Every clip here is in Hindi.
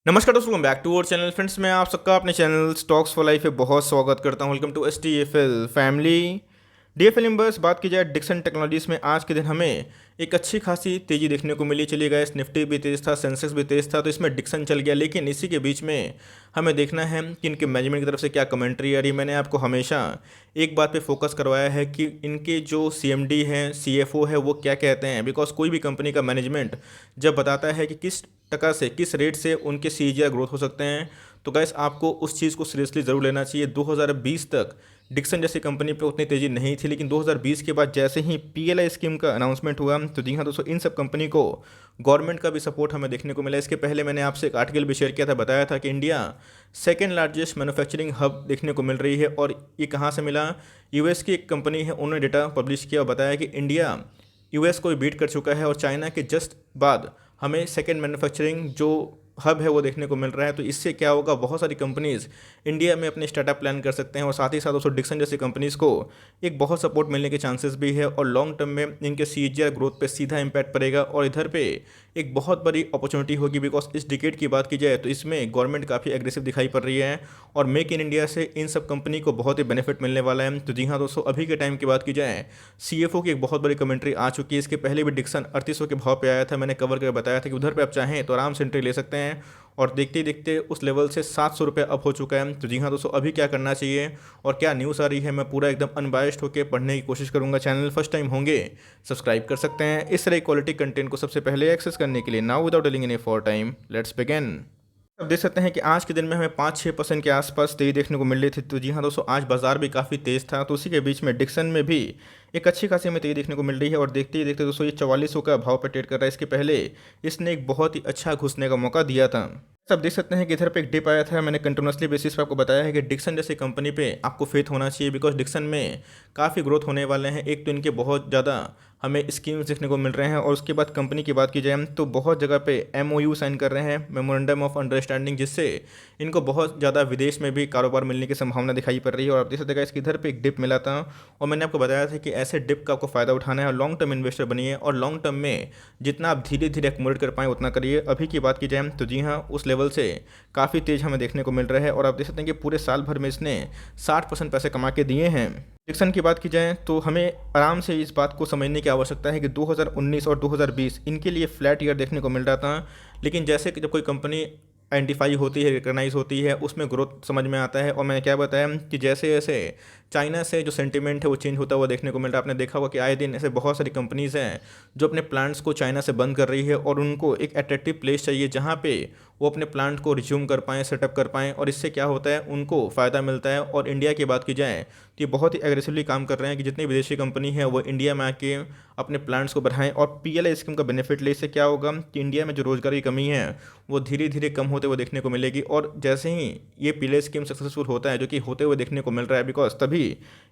नमस्कार दोस्तों, welcome back to our channel. Friends, मैं आप सबका अपने चैनल स्टॉक्स फॉर लाइफ पे बहुत स्वागत करता हूं। Welcome to STFL family. DFL members, बात की जाए डिक्सन टेक्नोलॉजीज में, आज के दिन हमें एक अच्छी खासी तेज़ी देखने को मिली। चलिए गाइस, निफ्टी भी तेज़ था, सेंसेक्स भी तेज़ था, तो इसमें डिक्सन चल गया। लेकिन इसी के बीच में हमें देखना है कि इनके मैनेजमेंट की तरफ से क्या कमेंट्री आ रही। मैंने आपको हमेशा एक बात पे फोकस करवाया है कि इनके जो CMD हैं, CFO है, वो क्या कहते हैं। बिकॉज कोई भी कंपनी का मैनेजमेंट जब बताता है कि किस टका से, किस रेट से उनके CAGR ग्रोथ हो सकते हैं, तो गैस आपको उस चीज़ को सीरियसली ज़रूर लेना चाहिए। 2020 तक डिक्सन जैसी कंपनी पे उतनी तेज़ी नहीं थी, लेकिन 2020 के बाद जैसे ही PLI स्कीम का अनाउंसमेंट हुआ, तो जी हाँ दोस्तों, इन सब कंपनी को गवर्नमेंट का भी सपोर्ट हमें देखने को मिला। इसके पहले मैंने आपसे एक आर्टिकल भी शेयर किया था, बताया था कि India second largest manufacturing hub देखने को मिल रही है। और ये कहाँ से मिला? US की एक कंपनी है, उन्होंने डेटा पब्लिश किया और बताया कि इंडिया US को भी बीट कर चुका है और चाइना के जस्ट बाद हमें सेकेंड मैन्युफैक्चरिंग जो हब है वो देखने को मिल रहा है। तो इससे क्या होगा, बहुत सारी कंपनीज़ इंडिया में अपने स्टार्टअप प्लान कर सकते हैं और साथ ही साथ दोस्तों डिक्सन जैसी कंपनीज़ को एक बहुत सपोर्ट मिलने के चांसेस भी है और लॉन्ग टर्म में इनके CAGR ग्रोथ पे सीधा इम्पैक्ट पड़ेगा और इधर पे एक बहुत बड़ी अपॉर्चुनिटी होगी। बिकॉज इस डिकेड की बात की जाए तो इसमें गवर्नमेंट काफ़ी एग्रेसिव दिखाई पड़ रही है और मेक इन इंडिया से इन सब कंपनी को बहुत ही बेनिफिट मिलने वाला है। तो जी हाँ दोस्तों, अभी के टाइम की बात की जाए, CFO की एक बहुत बड़ी कमेंट्री आ चुकी है। इसके पहले भी डिक्सन 3800 के भाव पे आया था, मैंने कवर करके बताया था कि उधर पे आप चाहें तो आराम से एंट्री ले सकते हैं और देखते ही देखते उस लेवल से 700 रुपये अप हो चुका है। तो जी हाँ दोस्तों, अभी क्या करना चाहिए और क्या न्यूज़ आ रही है, मैं पूरा एकदम अनबायस्ड होकर पढ़ने की कोशिश करूंगा। चैनल फर्स्ट टाइम होंगे, सब्सक्राइब कर सकते हैं इस तरह क्वालिटी कंटेंट को सबसे पहले एक्सेस करने के लिए। Now without dealing any for time, let's begin. अब देख सकते हैं कि आज के दिन में हमें 5-6% के आसपास तेज़ी देखने को मिल रही थी। तो जी हाँ दोस्तों, आज बाजार भी काफ़ी तेज़ था, तो उसी के बीच में डिक्सन में भी एक अच्छी खासी हमें तेज़ी देखने को मिल रही है और देखते ही देखते दोस्तों ये 4400 का भाव पर ट्रेड कर रहा है। इसके पहले इसने एक बहुत ही अच्छा घुसने का मौका दिया था। सब देख सकते हैं कि इधर पे एक डिप आया था। मैंने कंटिन्यूसली बेसिस पे आपको बताया है कि डिक्सन जैसी कंपनी पे आपको फेथ होना चाहिए। बिकॉज डिक्सन में काफ़ी ग्रोथ होने वाले हैं। एक तो इनके बहुत ज़्यादा हमें स्कीम्स देखने को मिल रहे हैं और उसके बाद कंपनी की बात की जाए तो बहुत जगह पे MOU साइन कर रहे हैं, मेमोरेंडम ऑफ अंडरस्टैंडिंग, जिससे इनको बहुत ज़्यादा विदेश में भी कारोबार मिलने की संभावना दिखाई पड़ रही है। और आप देख सकते हैं इसके इधर पे एक डिप मिला था और मैंने आपको बताया था कि ऐसे डिप का आपको फ़ायदा उठाना है और लॉन्ग टर्म इन्वेस्टर बनिए और लॉन्ग टर्म में जितना आप धीरे धीरे एक्मुलेट कर पाएँ उतना करिए। अभी की बात की जाए तो जी हाँ, उस लेवल से काफ़ी तेज़ हमें देखने को मिल रहा है और आप देख सकते हैं कि पूरे साल भर में इसने 60% पैसे कमा के दिए हैं। डिक्सन की बात की जाए तो हमें आराम से इस बात को समझने की आवश्यकता है कि 2019 और 2020 इनके लिए फ्लैट ईयर देखने को मिल रहा था। लेकिन जैसे कि जब कोई कंपनी आइडेंटिफाई होती है, रिकग्नाइज होती है, उसमें ग्रोथ समझ में आता है। और मैंने क्या बताया कि जैसे जैसे चाइना से जो सेंटिमेंट है वो चेंज होता हुआ देखने को मिल रहा है। आपने देखा होगा कि आए दिन ऐसे बहुत सारी कंपनीज़ हैं जो अपने प्लांट्स को चाइना से बंद कर रही है और उनको एक अट्रैक्टिव प्लेस चाहिए जहाँ पे वो अपने प्लांट को रिज्यूम कर पाएँ, सेटअप कर पाएँ और इससे क्या होता है, उनको फ़ायदा मिलता है। और इंडिया की बात की जाए तो ये बहुत ही एग्रेसिवली काम कर रहे हैं कि जितनी विदेशी कंपनी है वो इंडिया में आके अपने प्लांट्स को बढ़ाएं और PLI स्कीम का बेनिफिट ले। इससे क्या होगा कि इंडिया में जो रोज़गार की कमी है वो धीरे धीरे कम होते हुए देखने को मिलेगी। और जैसे ही ये PLI स्कीम सक्सेसफुल होता है, जो कि होते हुए देखने को मिल रहा है, बिकॉज तभी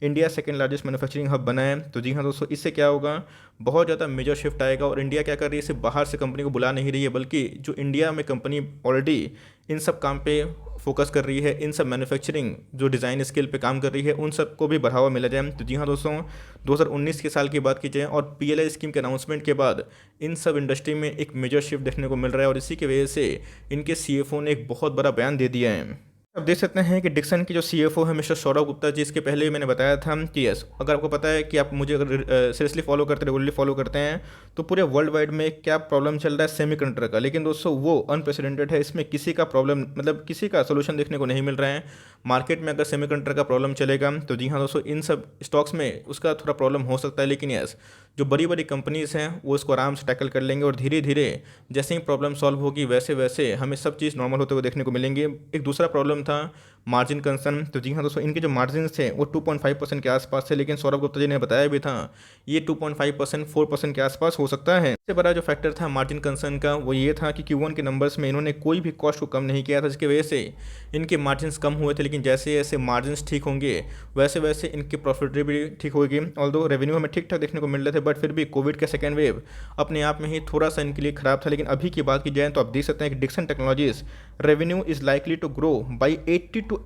India second largest manufacturing hub बना है। तो जी हाँ दोस्तों, इससे क्या होगा, बहुत ज़्यादा मेजर शिफ्ट आएगा और इंडिया क्या कर रही है, सिर्फ बाहर से कंपनी को बुला नहीं रही है, बल्कि जो इंडिया में कंपनी ऑलरेडी इन सब काम पे फोकस कर रही है, इन सब मैन्युफैक्चरिंग जो डिज़ाइन स्किल पे काम कर रही है, उन सब को भी बढ़ावा मिला जाए। तो जी हाँ दोस्तों, 2019 के साल की बात की जाए और PLI स्कीम के अनाउंसमेंट के बाद इन सब इंडस्ट्री में एक मेजर शिफ्ट देखने को मिल रहा है और इसी की वजह से इनके CFO ने एक बहुत बड़ा बयान दे दिया है। अब देख सकते हैं कि डिक्सन की जो CFO है मिस्टर सौरभ गुप्ता जी, इसके पहले भी मैंने बताया था कि यस, अगर आपको पता है कि आप मुझे अगर सीरियसली फॉलो करते, रेगुलरली फॉलो करते हैं, तो पूरे वर्ल्ड वाइड में क्या प्रॉब्लम चल रहा है सेमीकंडक्टर का। लेकिन दोस्तों वो अनप्रेसिडेंटेड है, इसमें किसी का प्रॉब्लम, मतलब किसी का सोल्यूशन देखने को नहीं मिल रहा है। मार्केट में अगर सेमीकंडक्टर का प्रॉब्लम चलेगा तो जी हाँ दोस्तों, इन सब स्टॉक्स में उसका थोड़ा प्रॉब्लम हो सकता है। लेकिन यस, जो बड़ी बड़ी कंपनीज़ हैं वो इसको आराम से टैकल कर लेंगे और धीरे धीरे जैसे ही प्रॉब्लम सॉल्व होगी वैसे वैसे हमें सब चीज़ नॉर्मल होते हुए देखने को मिलेंगे। एक दूसरा प्रॉब्लम था मार्जिन कंसर्न। तो जी हाँ दोस्तों, इनके जो मार्जिन थे वो 2.5% के आसपास थे, लेकिन सौरभ गुप्ता जी ने बताया भी था ये 2.5% 4% के आसपास हो सकता है। सबसे बड़ा जो फैक्टर था मार्जिन कंसर्न का वो ये था कि Q1 के नंबर्स में इन्होंने कोई भी कॉस्ट को कम नहीं किया था, जिसकी वजह से इनके मार्जिन कम हुए थे। लेकिन जैसे जैसे मार्जिन ठीक होंगे वैसे वैसे इनकी प्रॉफिटेबिलिटी ठीक होगी। ऑल्दो रेवेन्यू हमें ठीक ठाक देखने को मिल रहे थे, बट फिर भी कोविड का सेकेंड वेव अपने आप में ही थोड़ा सा इनके लिए खराब था। लेकिन अभी की बात की जाए तो आप देख सकते हैं कि Dixon technologies revenue is likely to grow by 80 to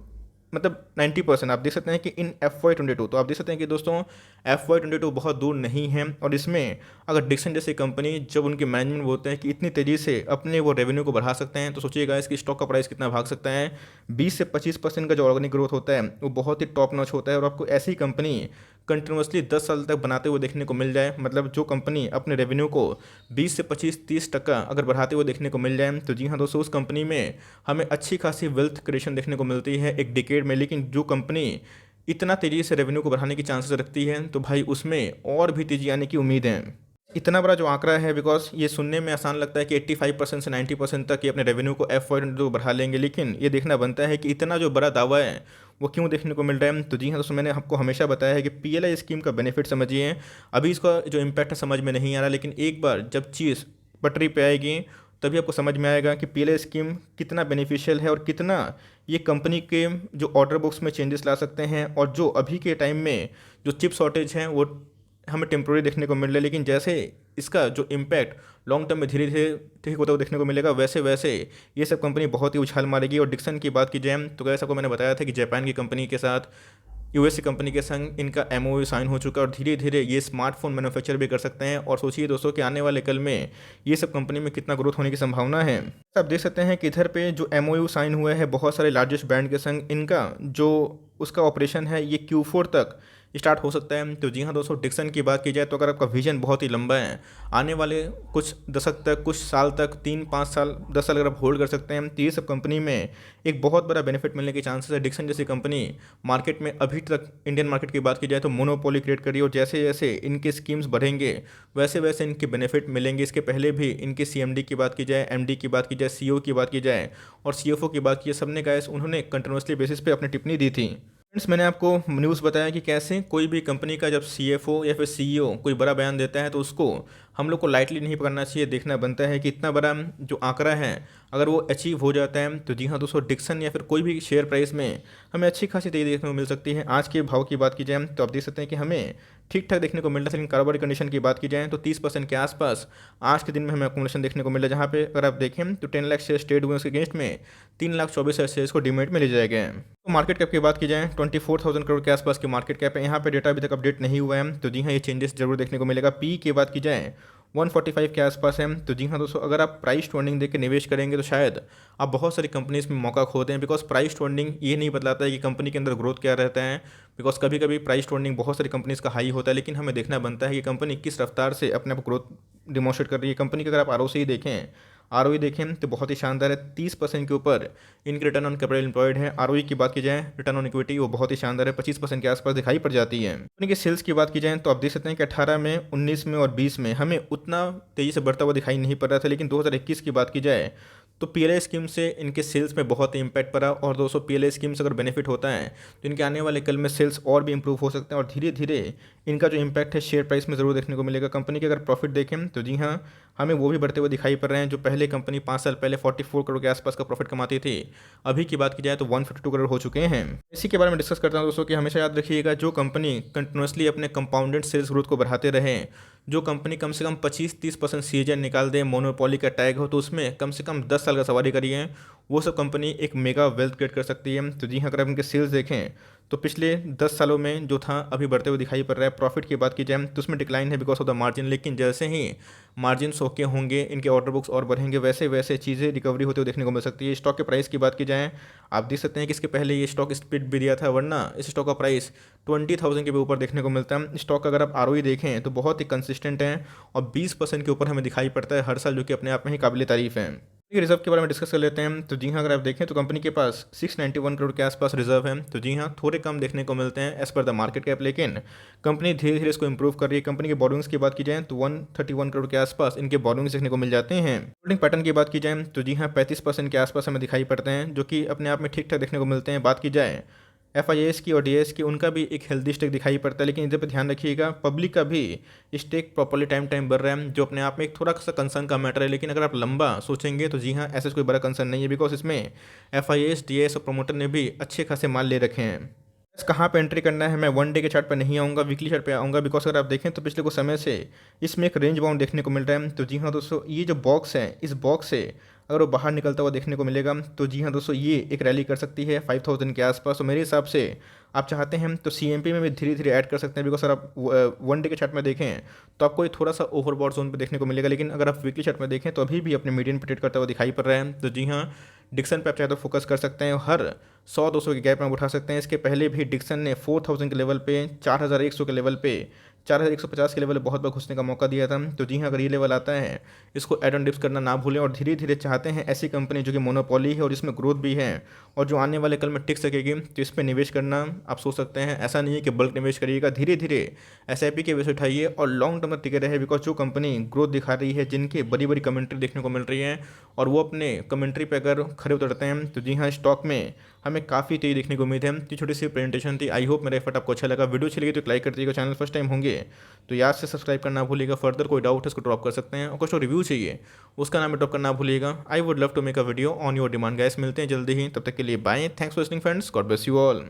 मतलब 90% आप देख सकते हैं कि इन FY22, तो आप देख सकते हैं कि दोस्तों FY22 बहुत दूर नहीं है। और इसमें अगर डिक्सन जैसी कंपनी जब उनके मैनेजमेंट बोलते हैं कि इतनी तेज़ी से अपने वो रेवेन्यू को बढ़ा सकते हैं, तो सोचिएगा इसकी स्टॉक का प्राइस कितना भाग सकता है। 20 से 25% का जो ऑर्गेनिक ग्रोथ होता है वो बहुत ही टॉप नॉच होता है। और आपको ऐसी कंपनी कंटिन्यूसली 10 साल तक बनाते हुए देखने को मिल जाए, मतलब जो कंपनी अपने रेवेन्यू को 20 से 25-30% अगर बढ़ाते हुए देखने को मिल जाए, तो जी हाँ दोस्तों, उस कंपनी में हमें अच्छी खासी वेल्थ क्रिएशन देखने को मिलती है एक डिकेड में। लेकिन जो कंपनी इतना तेज़ी से रेवेन्यू को बढ़ाने की चांसेस रखती है, तो भाई उसमें और भी तेज़ी आने की उम्मीद है। इतना बड़ा जो आंकड़ा है, बिकॉज ये सुनने में आसान लगता है कि 85% से 90% तक ये अपने रेवेन्यू को FY22 बढ़ा लेंगे, लेकिन ये देखना बनता है कि इतना जो बड़ा दावा है वो क्यों देखने को मिल रहा है। तो जी हाँ दोस्तों, मैंने आपको हमेशा बताया है कि PLI स्कीम का बेनिफिट समझिए। अभी इसका जो इम्पैक्ट है समझ में नहीं आ रहा, लेकिन एक बार जब चीज़ पटरी पे आएगी तभी आपको समझ में आएगा कि PLI स्कीम कितना बेनिफिशियल है और कितना ये कंपनी के जो ऑर्डर बुक्स में चेंजेस ला सकते हैं। और जो अभी के टाइम में जो चिप शॉर्टेज है वो हमें टेम्प्रोरी देखने को मिल रहा है, लेकिन जैसे इसका जो इम्पैक्ट लॉन्ग टर्म में धीरे धीरे ठीक होता हुआ देखने को मिलेगा, वैसे वैसे ये सब कंपनी बहुत ही उछाल मारेगी। और डिक्सन की बात की जाए तो कैसा को मैंने बताया था कि जापान की कंपनी के साथ US की कंपनी के संग इनका MOU साइन हो चुका है और धीरे धीरे ये स्मार्टफोन मैन्युफैक्चर भी कर सकते हैं। और सोचिए दोस्तों कि आने वाले कल में ये सब कंपनी में कितना ग्रोथ होने की संभावना है। आप देख सकते हैं कि इधर पे जो MOU साइन हुआ है बहुत सारे लार्जेस्ट ब्रांड के संग, इनका जो उसका ऑपरेशन है ये Q4 तक स्टार्ट हो सकता है। तो जी हाँ दोस्तों, डिक्सन की बात की जाए तो अगर आपका विजन बहुत ही लंबा है, आने वाले कुछ दशक तक, कुछ साल तक, 3-5 साल 10 साल अगर आप होल्ड कर सकते हैं, तो ये सब कंपनी में एक बहुत बड़ा बेनिफिट मिलने के चांसेस है। डिक्सन जैसी कंपनी मार्केट में अभी तक, इंडियन मार्केट की बात की जाए तो मोनोपोली क्रिएट करी, और जैसे जैसे इनके स्कीम्स बढ़ेंगे वैसे वैसे इनके बेनिफिट मिलेंगे। इसके पहले भी इनके CMD की बात की जाए, MD की बात की जाए, CEO की बात की जाए और CFO की बात की जाए, सबने गाइस उन्होंने कंटिन्यूसली बेसिस पे अपनी टिप्पणी दी थी। फ्रेंड्स, मैंने आपको न्यूज़ बताया कि कैसे कोई भी कंपनी का जब CFO या फिर CEO कोई बड़ा बयान देता है तो उसको हम लोग को लाइटली नहीं पकड़ना चाहिए। देखना बनता है कि इतना बड़ा जो आंकड़ा है अगर वो अचीव हो जाता है, तो जी हाँ दोस्तों, डिक्सन या फिर कोई भी शेयर प्राइस में हमें अच्छी खासी तेज़ी देखने को मिल सकती है। आज के भाव की बात की जाए तो आप देख सकते हैं कि हमें ठीक ठाक देखने को मिल रहा है, लेकिन कारोबारी कंडीशन की बात की जाए तो 30% के आसपास आज के दिन में हमें अकोमोडेशन देखने को मिल रहा है, जहाँ पे अगर आप देखें तो 10 लाख शेयर ट्रेड हुए, उसके अगेंस्ट में 3,24,000 शेयर्स को डीमेट में ले जाए गए हैं। तो मार्केट कैप की बात की जाए 24,000 करोड़ के आसपास की मार्केट कैप है। यहाँ पे डेटा अभी तक अपडेट नहीं हुआ है, तो जी हाँ ये चेंजेस जरूर देखने को मिलेगा। पी की बात की जाए 145 के आसपास है। तो जी हाँ दोस्तों, अगर आप प्राइस टू अर्निंग देख के निवेश करेंगे तो शायद आप बहुत सारी कंपनीज में मौका खोते हैं, बिकॉज प्राइस टू अर्निंग ये नहीं बतलाता है कि कंपनी के अंदर ग्रोथ क्या रहता है। बिकॉज कभी कभी प्राइस टू अर्निंग बहुत सारी कंपनीज का हाई होता है, लेकिन हमें देखना बनता है कि कंपनी किस रफ्तार से अपने आप ग्रोथ डिमोस्ट्रेट कर रही है। कंपनी का अगर आप ROC देखें, ROE देखें तो बहुत ही शानदार है, 30% के ऊपर इनकी रिटर्न ऑन कैपिटल एम्प्लॉयड है। ROE की बात की जाए, रिटर्न ऑन इक्विटी, वो बहुत ही शानदार है, 25% के आसपास दिखाई पड़ जाती है। कंपनी के सेल्स की बात की जाए तो आप देख सकते हैं कि 18 में, 19 में और 20 में हमें उतना तेज़ी से बढ़ता हुआ दिखाई नहीं पड़ रहा था, लेकिन 2021 की बात की जाए तो PLI स्कीम से इनके सेल्स में बहुत ही इंपैक्ट पड़ा। और दोस्तों, PLI स्कीम से अगर बेनिफिट होता है तो इनके आने वाले कल में सेल्स और भी इंप्रूव हो सकते हैं, और धीरे धीरे इनका जो इम्पैक्ट है शेयर प्राइस में ज़रूर देखने को मिलेगा। कंपनी के अगर प्रॉफिट देखें तो जी हाँ, हमें वो भी बढ़ते हुए दिखाई पड़ रहे हैं। जो पहले कंपनी 5 साल पहले 44 करोड़ के आसपास का प्रॉफिट कमाती थी, अभी की बात की जाए तो 152 करोड़ हो चुके हैं। इसी के बारे में डिस्कस करता हूँ दोस्तों कि हमेशा याद रखिएगा, जो कंपनी कंटिन्यूसली अपने कंपाउंडेड सेल्स ग्रोथ को बढ़ाते रहें, जो कंपनी कम से कम 25-30% CAGR निकाल दे, मोनोपोली का टैग हो, तो उसमें कम से कम 10 साल का सवारी करिए, वो सब कंपनी एक मेगा वेल्थ क्रिएट कर सकती है। तो जी हाँ, अगर आप इनके सेल्स देखें तो पिछले 10 सालों में जो था अभी बढ़ते हुए दिखाई पड़ रहा है। प्रॉफिट की बात की जाए तो उसमें डिक्लाइन है बिकॉज ऑफ द मार्जिन, लेकिन जैसे ही मार्जिन ओके होंगे, इनके ऑर्डर बुक्स और बढ़ेंगे, वैसे वैसे चीज़ें रिकवरी होते हुए देखने को मिल सकती है। स्टॉक के प्राइस की बात की जाए, आप देख सकते हैं कि इसके पहले ये स्टॉक स्प्लिट भी दिया था, वरना इस स्टॉक का प्राइस 20,000 के भी ऊपर देखने को मिलता है। स्टॉक का अगर आप ROE देखें तो बहुत ही कंसिस्टेंट है और 20% के ऊपर हमें दिखाई पड़ता है हर साल, जो कि अपने आप में ही काबिल तारीफ है। रिजर्व के बारे में डिस्कस कर लेते हैं। तो जी हाँ, अगर आप देखें तो कंपनी के पास 691 करोड़ के आसपास रिजर्व है। तो जी हाँ, थोड़े कम देखने को मिलते हैं as per the market cap, लेकिन कंपनी धीरे धीरे इसको इंप्रूव कर रही है। कंपनी के बोरोइंग्स की बात की जाए तो 131 करोड़ के आसपास इनके बोरोइंग्स देखने को मिल जाते हैं। होल्डिंग पैटर्न की बात की जाए तो जी हाँ, 35% के आसपास हमें दिखाई पड़ते हैं, जो कि अपने आप में ठीक ठाक देखने को मिलते हैं। बात की जाए FIAs की और DIS की, उनका भी एक हेल्दी स्टेक दिखाई पड़ता है, लेकिन इधर पे ध्यान रखिएगा, पब्लिक का भी स्टेक प्रॉपर्ली टाइम बढ़ रहा है, जो अपने आप में एक थोड़ा सा कंसर्न का मैटर है। लेकिन अगर आप लंबा सोचेंगे तो जी हाँ, ऐसा कोई बड़ा कंसर्न नहीं है, बिकॉज इसमें FIAs, DIS और प्रोमोटर ने भी अच्छे खासे माल ले रखे हैं। कहाँ पे एंट्री करना है, मैं 1 डे के चार्ट पर नहीं आऊँगा, वीकली चार्ट पे आऊँगा, बिकॉज अगर आप देखें तो पिछले कुछ समय से इसमें एक रेंज बाउंड देखने को मिल रहा है। तो जी हाँ दोस्तों, ये जो बॉक्स है, इस बॉक्स से अगर वो बाहर निकलता हुआ देखने को मिलेगा। तो जी हाँ दोस्तों, ये एक रैली कर सकती है 5000 के आसपास। तो मेरे हिसाब से आप चाहते हैं तो CMP में भी धीरे धीरे ऐड कर सकते हैं, बिकॉज अगर आप 1 डे के चार्ट में देखें तो आपको ये थोड़ा सा ओवरबॉट जोन पे देखने को मिलेगा, लेकिन अगर आप वीकली चार्ट में देखें तो अभी भी अपने मीडियन पे ट्रेड करता हुआ दिखाई पड़ रहा है। तो जी हाँ, डिक्सन पे आप चाहे तो फोकस कर सकते हैं, हर 100-200 के गैप में आप उठा सकते हैं। इसके पहले भी डिक्सन ने 4000 के लेवल पे, 4100 के लेवल पे, 4150 के लेवल पे बहुत बार घुसने का मौका दिया था। तो जी हाँ, अगर ये लेवल आता है, इसको एड ऑन डिप्स करना ना भूलें, और धीरे धीरे चाहते हैं ऐसी कंपनी जो कि मोनोपोली है और इसमें ग्रोथ भी है और जो आने वाले कल में टिक सकेगी, तो इस पर निवेश करना आप सोच सकते हैं। ऐसा नहीं है कि बल्क निवेश करिएगा, धीरे धीरे SIP के बेस उठाइए और लॉन्ग टर्म तक टिके रहे, बिकॉज जो कंपनी ग्रोथ दिखा रही है, जिनकी बड़ी बड़ी कमेंट्री देखने को मिल रही है और वो अपने कमेंट्री पे अगर खड़े उतरते हैं, तो जी हाँ, स्टॉक में हमें काफ़ी तेज़ी देखने को उम्मीद है। तो छोटी सी प्रेजेंटेशन थी, आई होप मेरा एफर्ट आपको अच्छा लगा। वीडियो अच्छी लगी तो लाइक कर दीजिएगा, चैनल फर्स्ट टाइम होंगे तो याद से सब्सक्राइब करना भूलिएगा। फर्दर कोई डाउट है उसको ड्रॉप कर सकते हैं, और कुछ रिव्यू चाहिए उसका नाम ड्रॉप करना भूलिएगा। I would love to make a video on your demand. Guys, मिलते हैं जल्दी ही, तब तक के लिए bye. Thanks for listening friends, God bless you all.